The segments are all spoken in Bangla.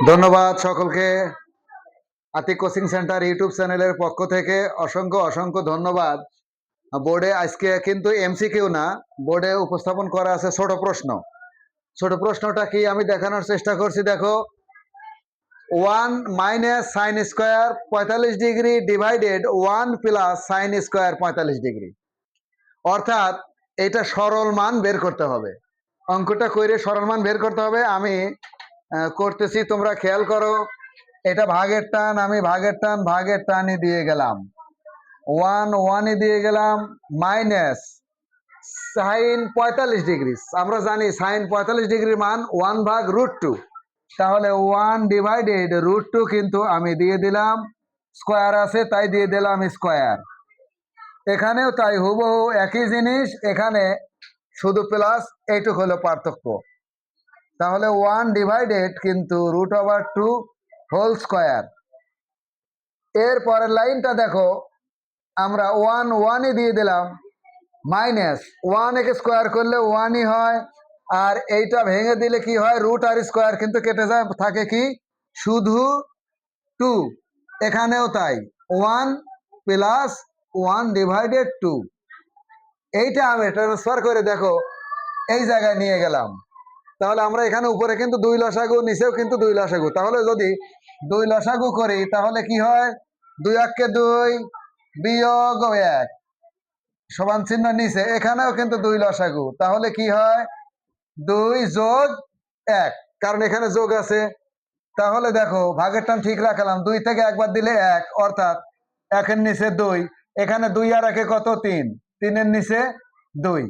ধন্যবাদ সকলকে। আতিক কোচিং সেন্টার ইউটিউব চ্যানেলের পক্ষ থেকে অসংখ্য অসংখ্য ধন্যবাদ। বোর্ডে আজকে কিন্তু এমসিকিউ না, বোর্ডে উপস্থাপন করা আছে ছোট প্রশ্ন। ছোট প্রশ্নটা কি আমি দেখানোর চেষ্টা করছি। দেখো, 1 minus sine square 45 degree divided 1 plus sine square 45 degree. অর্থাৎ এটা সরল মান বের করতে হবে। অঙ্কটা করে সরল মান বের করতে হবে। আমি করতেছি, তোমরা খেয়াল করো। এটা ভাগের টান, আমি ভাগের টানই দিয়ে গেলাম, 1 দিয়ে গেলাম, মাইনাস সাইন 45 ডিগ্রি। আমরা জানি সাইন 45 ডিগ্রির মান 1/√2। তাহলে 1 ডিভাইডেড √2 কিন্তু আমি দিয়ে দিলাম, স্কোয়ার আছে তাই দিয়ে দিলাম স্কোয়ার। এখানেও তাই হুবহু একই জিনিস, এখানে শুধু প্লাস, এইটুক হলো পার্থক্য। তাহলে 1 ডিভাইডেড কিন্তু √2 হোল স্কোয়ার। এর পরের লাইনটা দেখো, আমরা 1 দিয়ে দিলাম, মাইনাস 1 একে স্কোয়ার করলে 1ই হয়, আর এইটা ভেঙে দিলে কি হয়, রুট আর স্কোয়ার কিন্তু কেটে যায়, থাকে কি শুধু 2। এখানেও তাই 1 প্লাস 1 ডিভাইডেড 2। এইটা আমি ট্রান্সফার করে দেখো এই জায়গায় নিয়ে গেলাম। তাহলে আমরা এখানে উপরে কিন্তু 2 লসাগু, নিচেও কিন্তু 2 লসাগু। তাহলে যদি 2 লসাগু করি তাহলে কি হয়, 2 একে 2 বিয়োগ 1 সমান চিহ্ন নিচে, এখানেও কিন্তু 2 লসাগু। তাহলে কি হয়, 2 যোগ 1, কারণ এখানে যোগ আছে। তাহলে দেখো ভাগের টান ঠিক রাখলাম, 2 থেকে একবার দিলে 1, অর্থাৎ 1 এর নিচে 2, এখানে 2 আর 1 কত 3, 3 এর নিচে 2।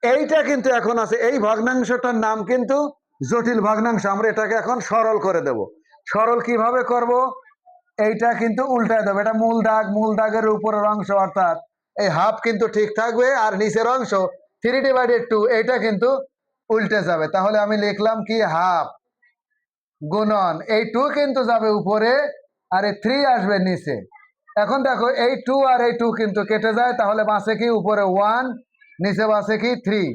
এইটা কিন্তু এখন আছে, এই ভগ্নাংশটার নাম কিন্তু জটিল ভগ্নাংশ। আমরা এটাকে এখন সরল করে দেব। সরল কিভাবে করব, এইটা কিন্তু উল্টায় দেবো। এটা মূল দাগ, মূল দাগের উপরের অংশ, অর্থাৎ এই হাফ কিন্তু ঠিক থাকবে, আর নিচের অংশ 3/2 এইটা কিন্তু উল্টে যাবে। তাহলে আমি লিখলাম কি, হাফ গুণন এই 2 কিন্তু যাবে উপরে, আর এই 3 আসবে নিচে। এখন দেখো এই 2 আর এই 2 কিন্তু কেটে যায়, তাহলে বাঁচে কি, উপরে 1, নিচে বাঁচে কি 3।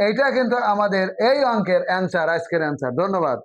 এইটা কিন্তু আমাদের এই অঙ্কের অ্যান্সার, আজকের অ্যান্সার। ধন্যবাদ।